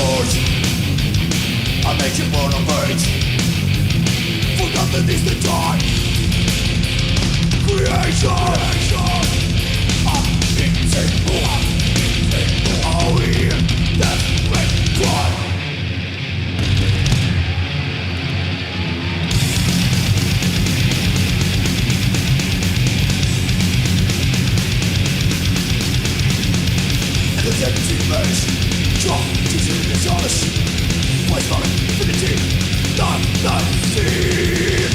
force, I make you burn on birds. Forgotten is the time. Creation insane. Oh, here, that's great crime. And the empty maze, drop to the solace. Place for infinity, not seen.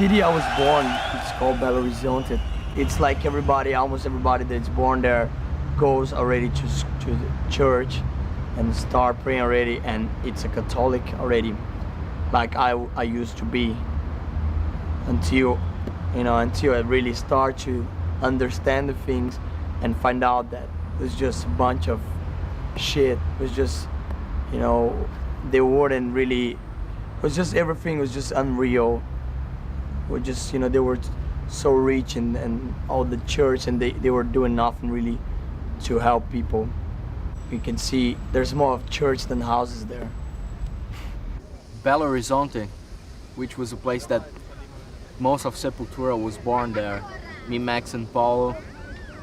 city I was born, it's called Belo Horizonte. It's like everybody, almost everybody that's born there goes already to the church and start praying already, and it's a Catholic already, like I used to be, until I really start to understand the things and find out that it was just a bunch of shit. It was just, they weren't really, it was just, everything was just unreal. It was just, they were so rich and all the church, and they were doing nothing really to help people. You can see there's more of church than houses there. Belo Horizonte, which was a place that most of Sepultura was born there. Me, Max, and Paulo.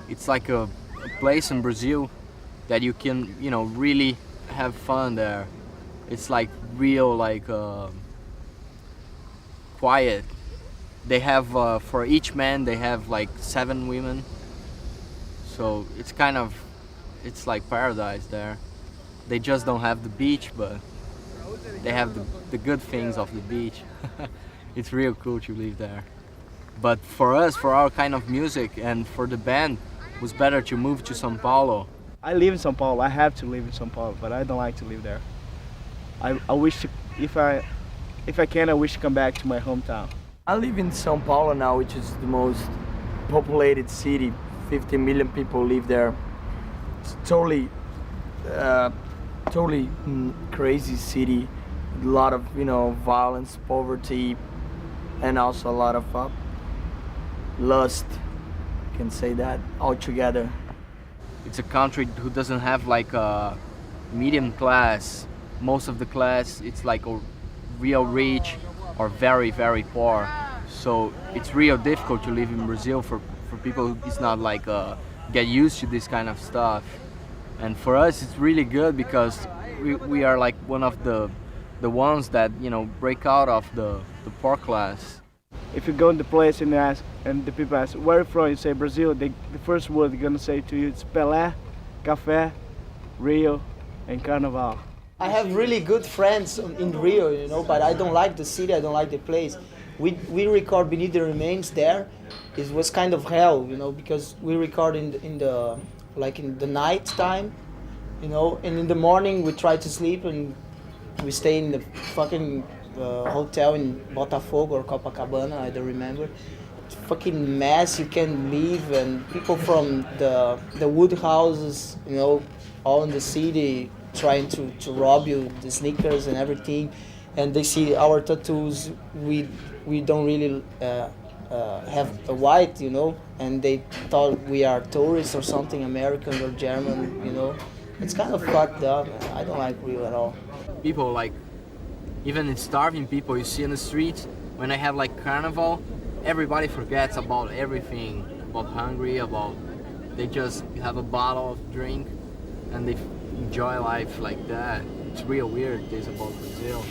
It's like a place in Brazil that you can, really have fun there. It's like real, quiet. They have, for each man, they have like 7 women. So it's like paradise there. They just don't have the beach, but they have the good things of the beach. It's real cool to live there. But for us, for our kind of music and for the band, it was better to move to São Paulo. I live in São Paulo. I have to live in São Paulo, but I don't like to live there. I wish to, if I can, I wish to come back to my hometown. I live in São Paulo now, which is the most populated city. 50 million people live there. It's totally crazy city. A lot of violence, poverty, and also a lot of lust. You can say that all together. It's a country who doesn't have like a medium class. Most of the class, it's like a real rich or very, very poor. So it's real difficult to live in Brazil for people who is not like get used to this kind of stuff. And for us, it's really good because we are like one of the ones that break out of the poor class. If you go in the place and the people ask, where are you from? You say Brazil. The first word they're gonna say to you is Pelé, Café, Rio, and Carnaval. I have really good friends in Rio, but I don't like the city, I don't like the place. We record Beneath the Remains there. It was kind of hell, because we record in the night time, and in the morning we try to sleep and we stay in the fucking hotel in Botafogo or Copacabana, I don't remember. It's fucking mess, you can't leave, and people from the wood houses, all in the city trying to rob you, the sneakers and everything, and they see our tattoos, we don't really have a white, and they thought we are tourists or something, American or German, It's kind of fucked up. I don't like Rio at all. People like, even starving people you see in the streets, when they have like carnival, everybody forgets about everything, about hungry, they just have a bottle of drink and they enjoy life like that. It's real weird, this about Brazil.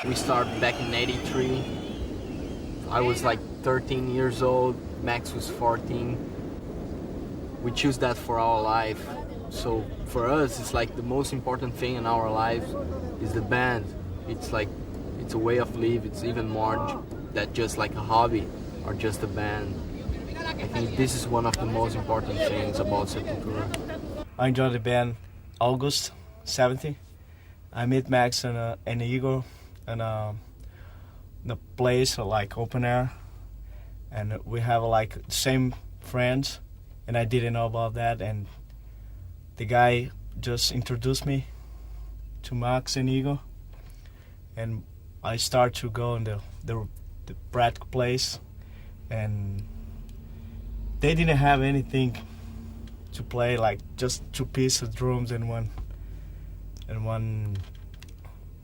We started back in '83. I was like 13 years old, Max was 14. We choose that for our life. So for us, it's like the most important thing in our lives is the band. It's like, it's a way of life. It's even more than just like a hobby or just a band. I think this is one of the most important things about Sepultura. I joined the band August 70. I met Max and Igor in the place like open air, and we have like same friends, and I didn't know about that, and the guy just introduced me to Max and Igor, and I start to go in the practical place, and they didn't have anything to play, like just 2 pieces of drums and one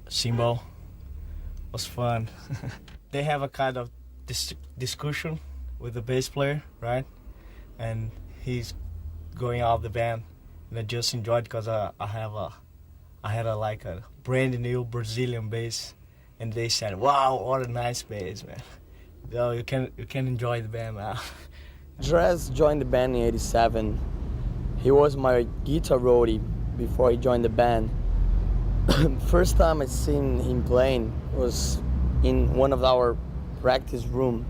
cymbal. It was fun. They have a kind of discussion with the bass player, right? And he's going out of the band, and I just enjoyed because I had a brand new Brazilian bass, and they said, "Wow, what a nice bass, man!" So you can enjoy the band now. Andreas joined the band in '87. He was my guitar roadie before he joined the band. First time I seen him playing was in one of our practice room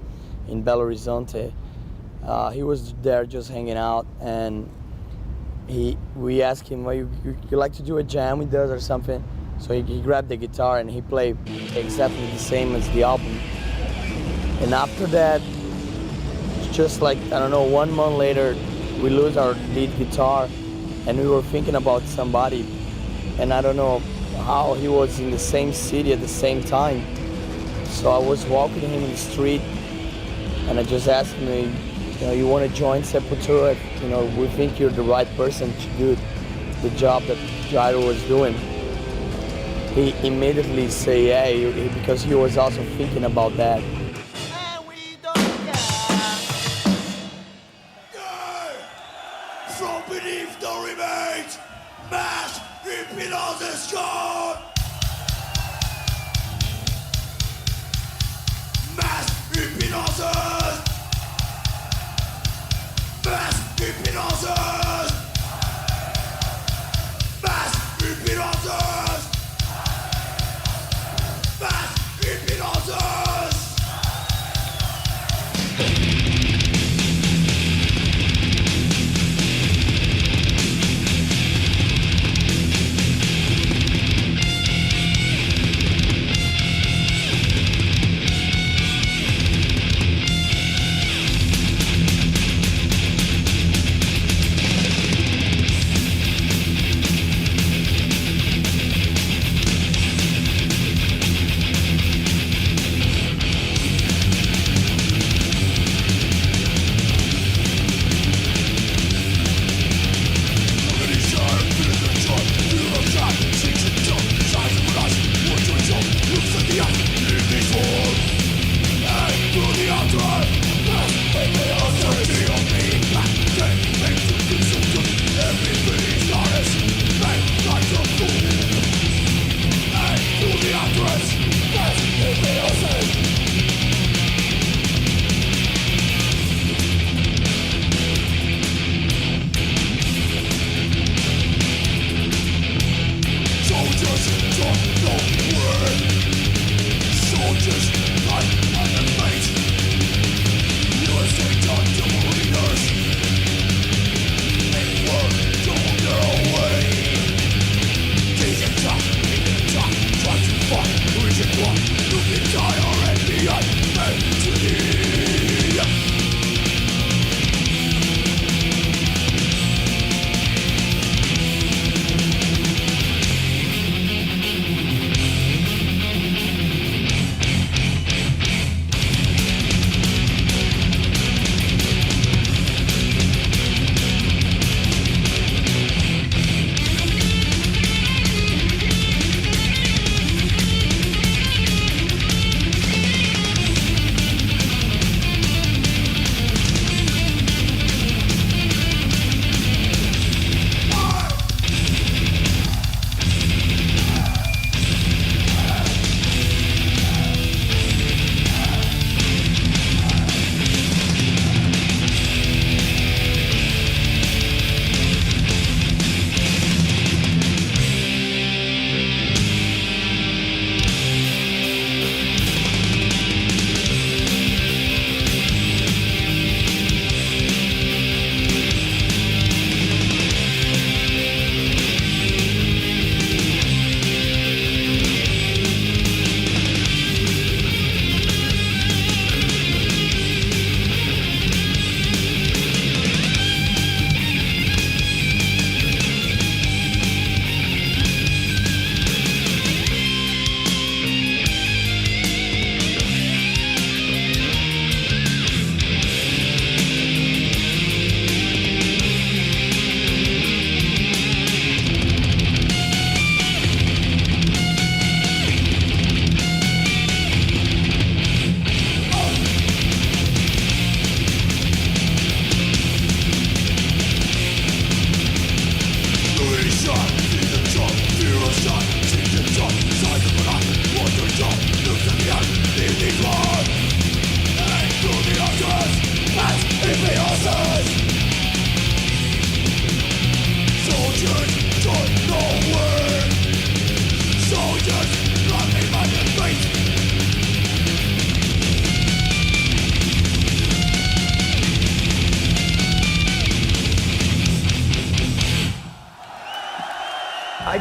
in Belo Horizonte. He was there just hanging out, and we asked him, well, you like to do a jam with us or something? So he grabbed the guitar and he played exactly the same as the album. And after that, just like, I don't know, 1 month later, we lose our lead guitar, and we were thinking about somebody, and I don't know how he was in the same city at the same time. So I was walking him in the street, and I just asked him, you want to join Sepultura? We think you're the right person to do the job that Jairo was doing. He immediately said yeah, because he was also thinking about that. From beneath the remains, mass hypnosis gone. Mass hypnosis. Mass hypnosis. Mass hypnosis. Mass hypnosis.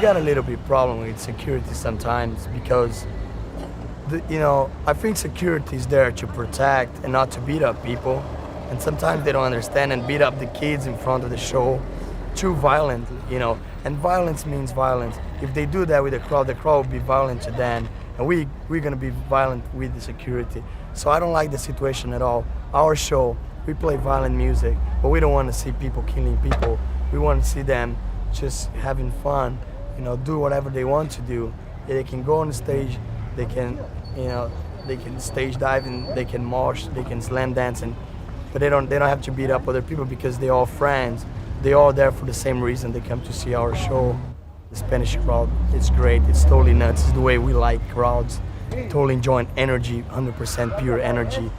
got a little bit problem with security sometimes because, I think security is there to protect and not to beat up people. And sometimes they don't understand and beat up the kids in front of the show too violently, And violence means violence. If they do that with the crowd will be violent to them. And we're gonna be violent with the security. So I don't like the situation at all. Our show, we play violent music, but we don't want to see people killing people. We want to see them just having fun, do whatever they want to do. They can go on the stage, they can, they can stage dive and they can mosh, they can slam dance, but they don't have to beat up other people because they're all friends. They're all there for the same reason. They come to see our show. The Spanish crowd, it's great. It's totally nuts. It's the way we like crowds. Totally enjoying energy, 100% pure energy.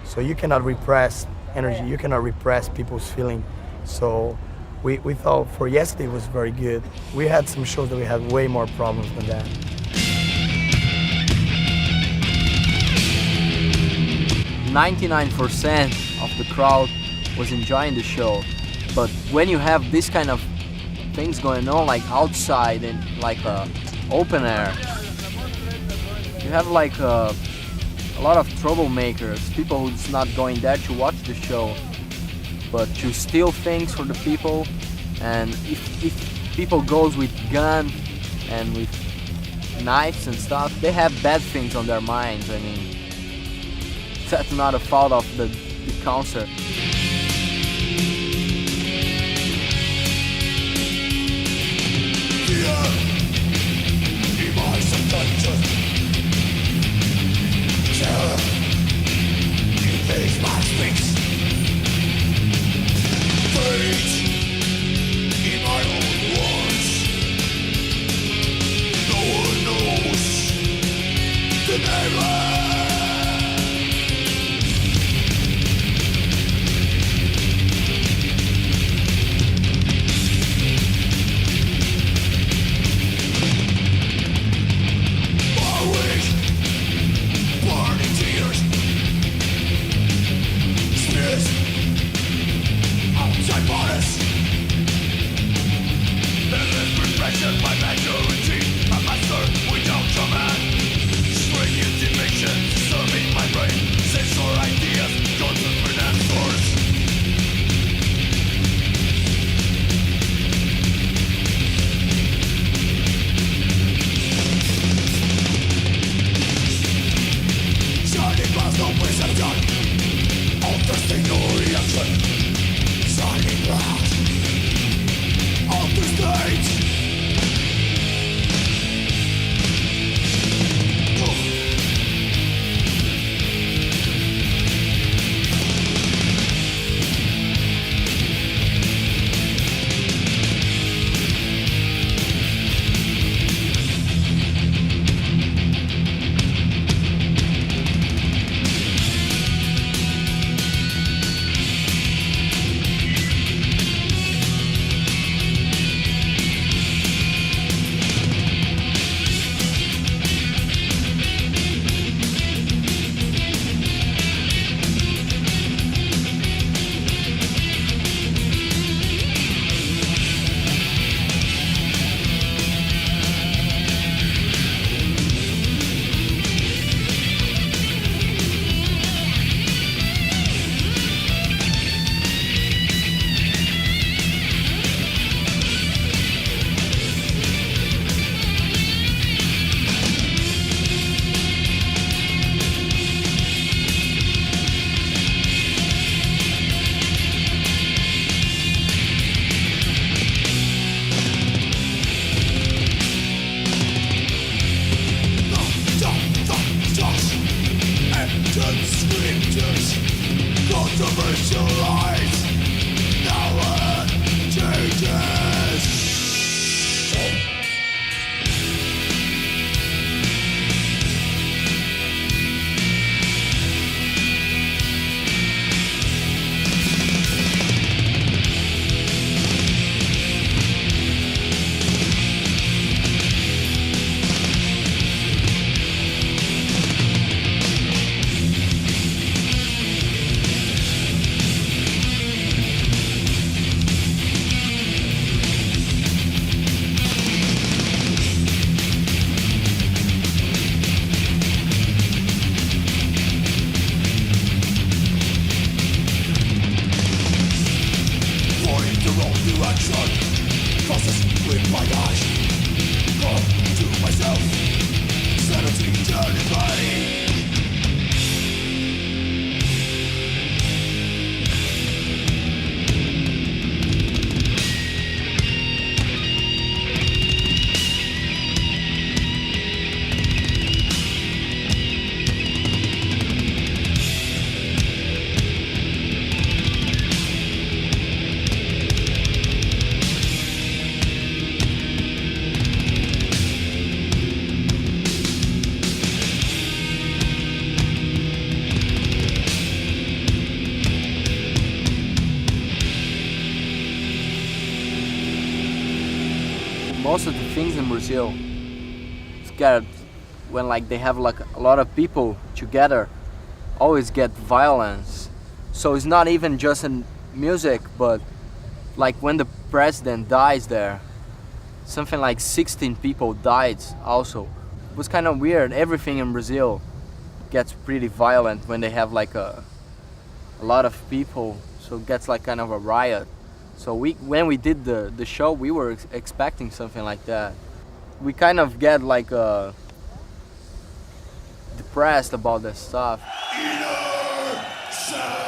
So you cannot repress energy. You cannot repress people's feeling. So we thought for yesterday was very good. We had some shows that we had way more problems than that. %99% of the crowd was enjoying the show. But when you have this kind of things going on, like outside and like open air, you have like a lot of troublemakers, people who's not going there to watch the show, but to steal things for the people. And if people goes with gun and with knives and stuff, they have bad things on their minds. I mean, that's not a fault of the concert. My majority, a master without command. Swinging dimension. things in Brazil, it's got when like they have like a lot of people together, always get violence. So it's not even just in music, but like when the president dies there, something like 16 people died also. It was kind of weird. Everything in Brazil gets pretty violent when they have like a lot of people, so it gets like kind of a riot. So when we did the show, we were expecting something like that. We kind of get like depressed about this stuff. Inner self.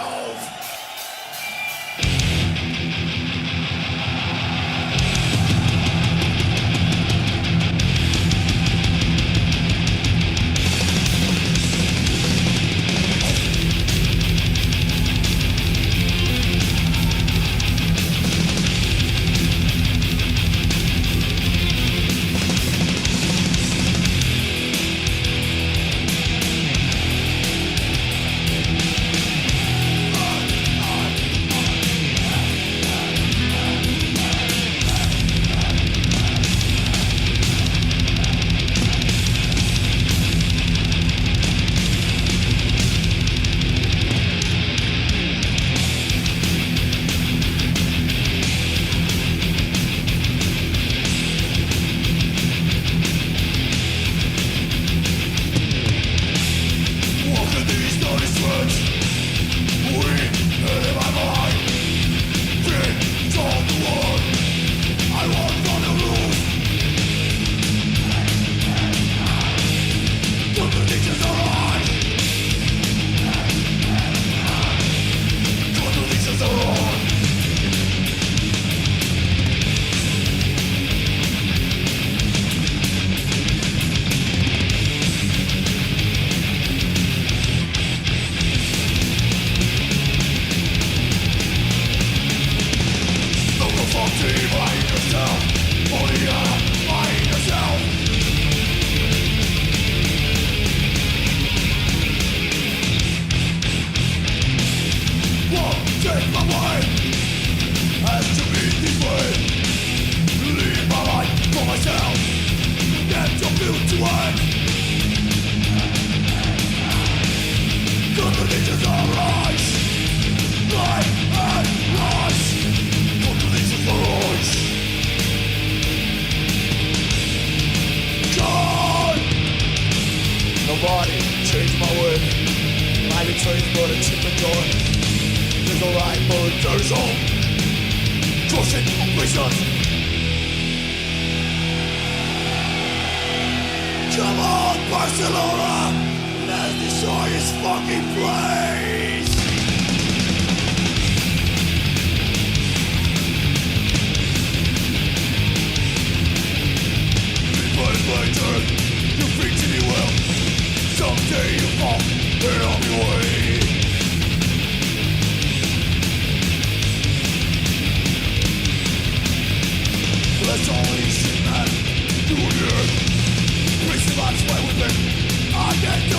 Nobody changed my way. I be trained for the cheap and joy. There's no right, but there's hope. Crushing operations. Come on, Barcelona! Let's destroy this fucking place! But later, you think to me well. Someday you fall and on your way. Let's only shit man do it. Prison that's why we've been identity.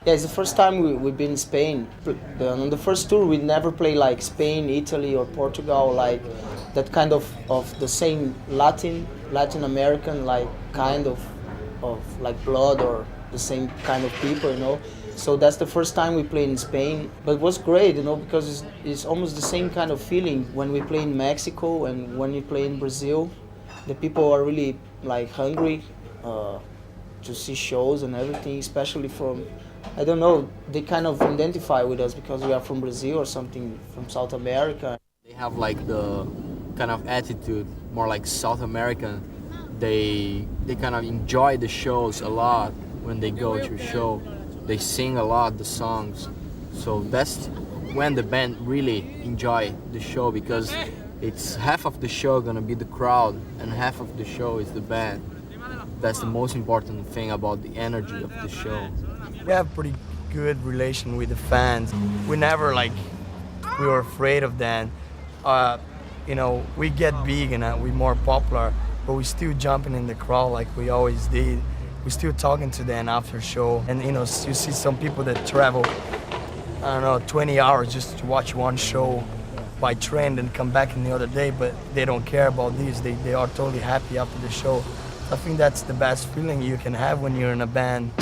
Yeah, it's the first time we've been in Spain. On the first tour, we never play like Spain, Italy, or Portugal, like that kind of the same Latin American, like kind of like blood or the same kind of people, you know. So that's the first time we played in Spain. But it was great, you know, because it's almost the same kind of feeling when we play in Mexico and when we play in Brazil. The people are really like hungry to see shows and everything, especially from, I don't know, they kind of identify with us because we are from Brazil or something, from South America. They have like the kind of attitude more like South American. They kind of enjoy the shows a lot when they go to a show. They sing a lot the songs. So that's when the band really enjoy the show, because it's half of the show gonna be the crowd and half of the show is the band. That's the most important thing about the energy of the show. We have pretty good relation with the fans. We never we were afraid of them. You know, we get big and we're more popular, but we still jumping in the crowd like we always did. We're still talking to them after show. And you know, you see some people that travel, I don't know, 20 hours just to watch one show by train and come back in the other day, but they don't care about this. They are totally happy after the show. I think that's the best feeling you can have when you're in a band.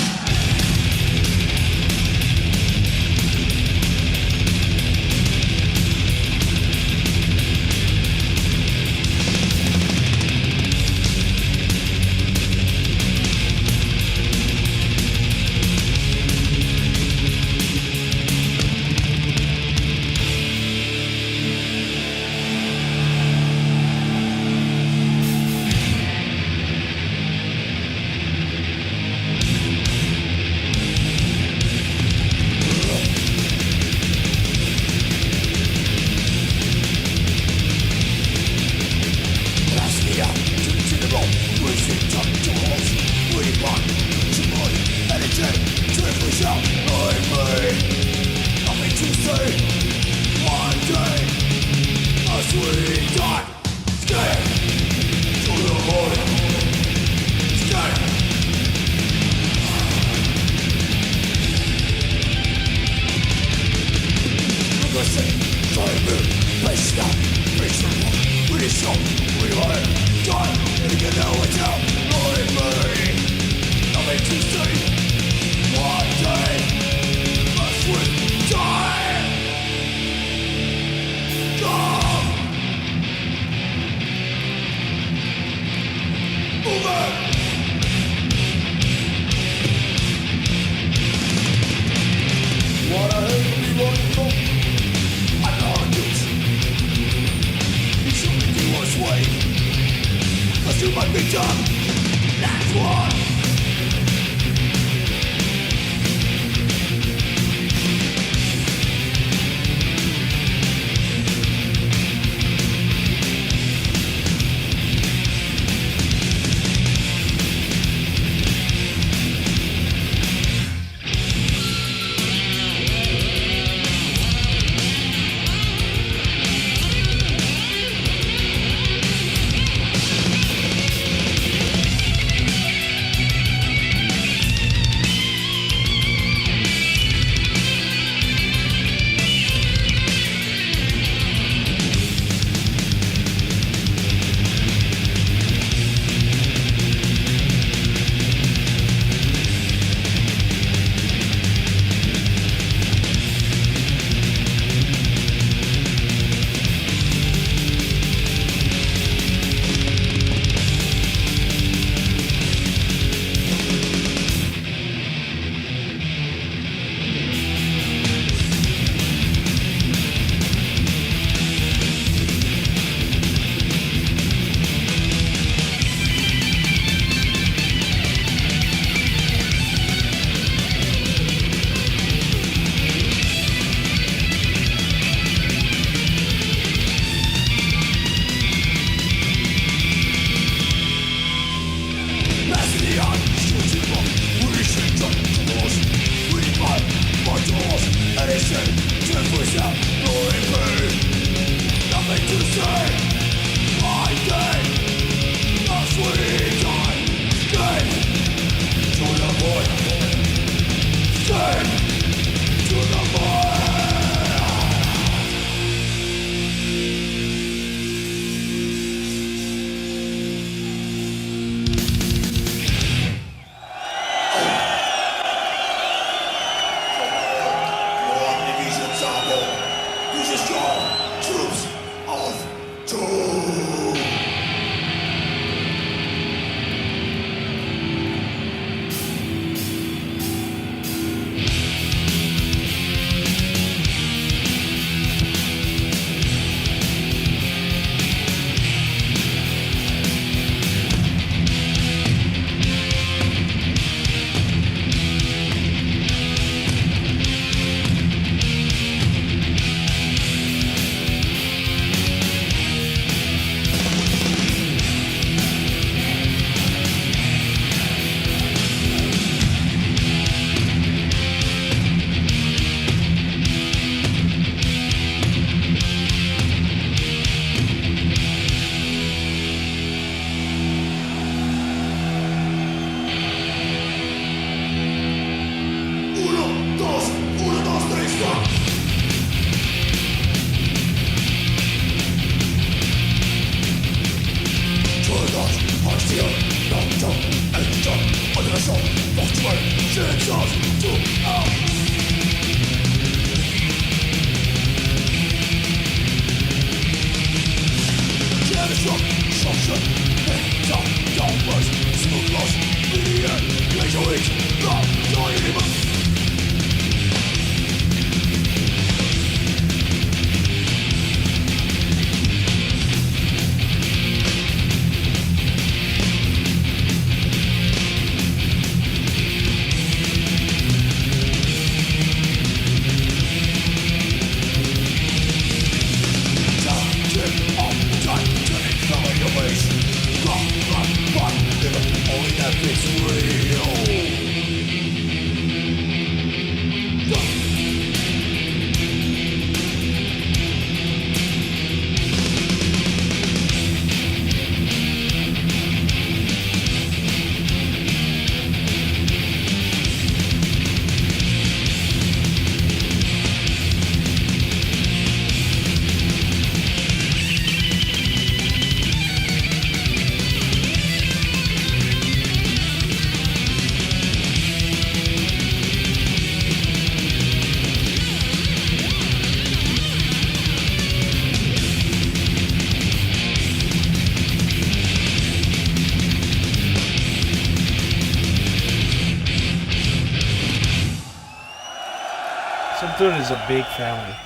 Sepultura is a big family.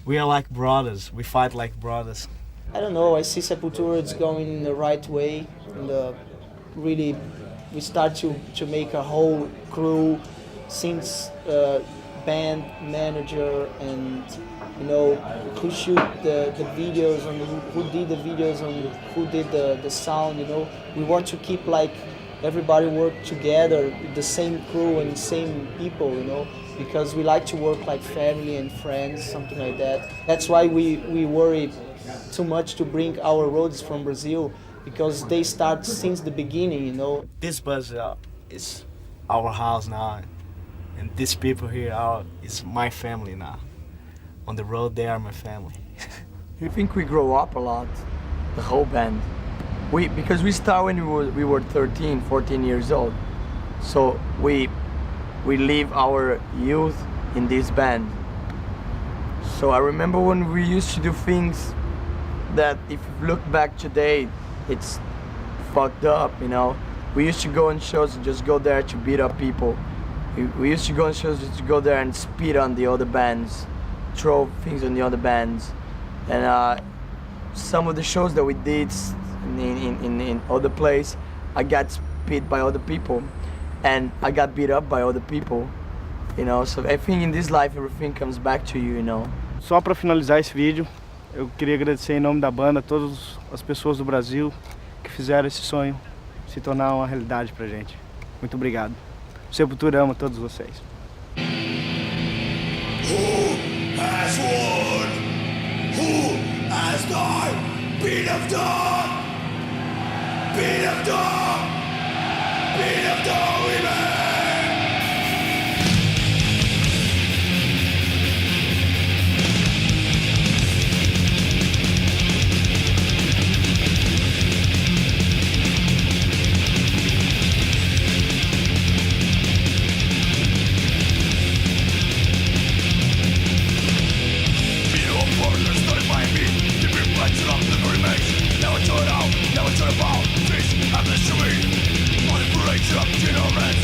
We are like brothers. We fight like brothers. I don't know. I see Sepultura. It's going in the right way. And really, we start to make a whole crew, since band, manager, and who shoot the videos and who did the videos and who did the sound. We want to keep like everybody work together with the same crew and same people. Because we like to work like family and friends, something like that. That's why we worry too much to bring our roads from Brazil, because they start since the beginning. This bus is our house now, and these people here is my family now. On the road, they are my family. I think we grow up a lot, the whole band. Because we started when we were 13, 14 years old. So we live our youth in this band. So I remember when we used to do things that if you look back today, it's fucked up, We used to go on shows and just go there to beat up people. We used to go on shows just to go there and spit on the other bands, throw things on the other bands. And some of the shows that we did in other place, I got spit by other people. And I got beat up by other people, So I think in this life everything comes back to you, Só para finalizar esse vídeo, eu queria agradecer em nome da banda a todas as pessoas do Brasil que fizeram esse sonho se tornar uma realidade pra gente. Muito obrigado. O Sepultura ama todos vocês. Who has won? Who has died? Beat of dawn! Beat of dawn! Beat of dawn, we man! Never turn about, fish have the street. On the bridge of ignorance,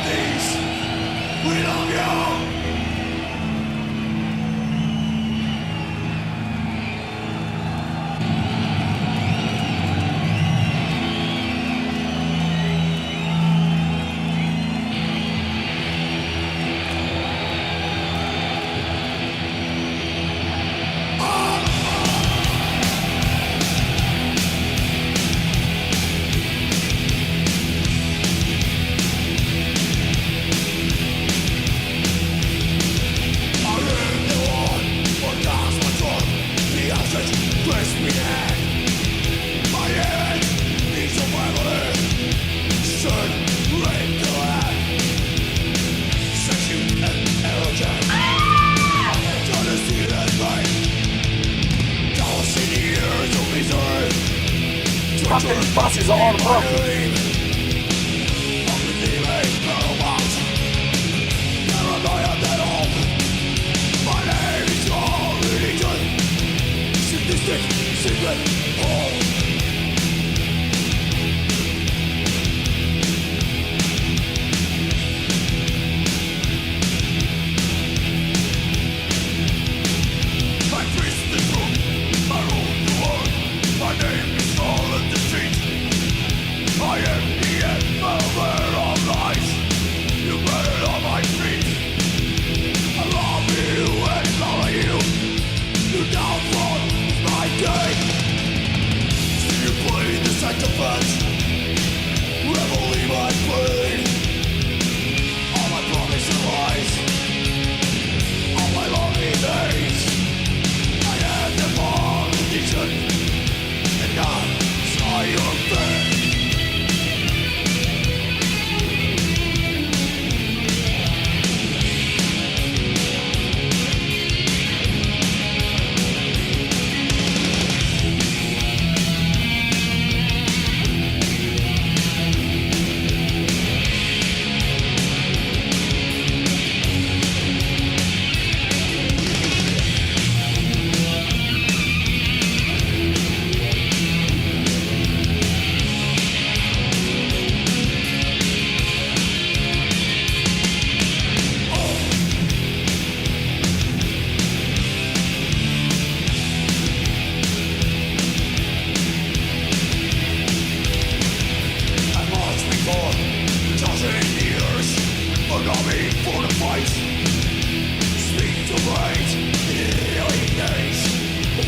these. We love you. Fucking buses on up.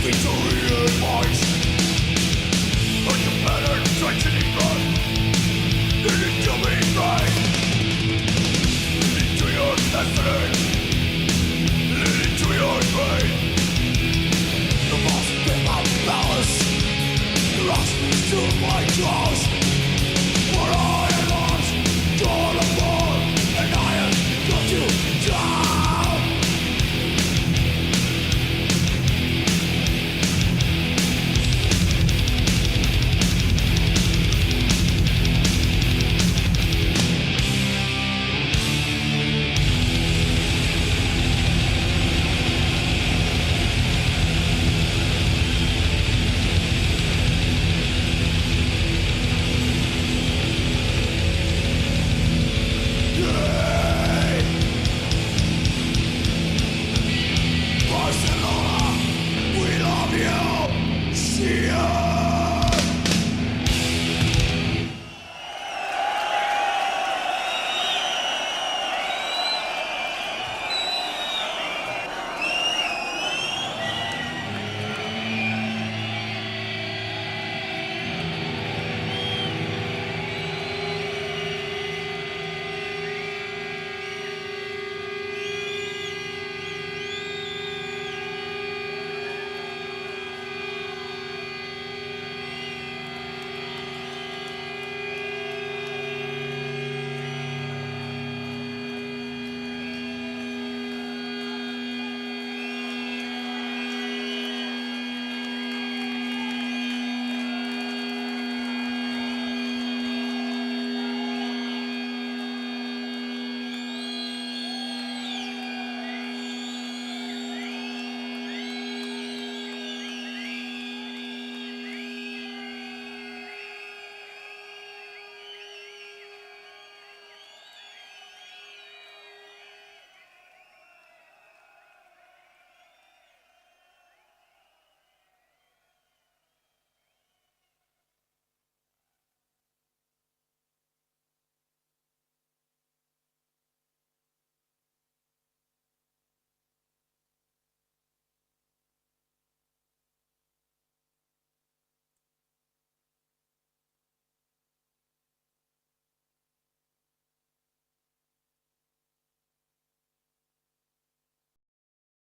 Victory and might, and you better strengthening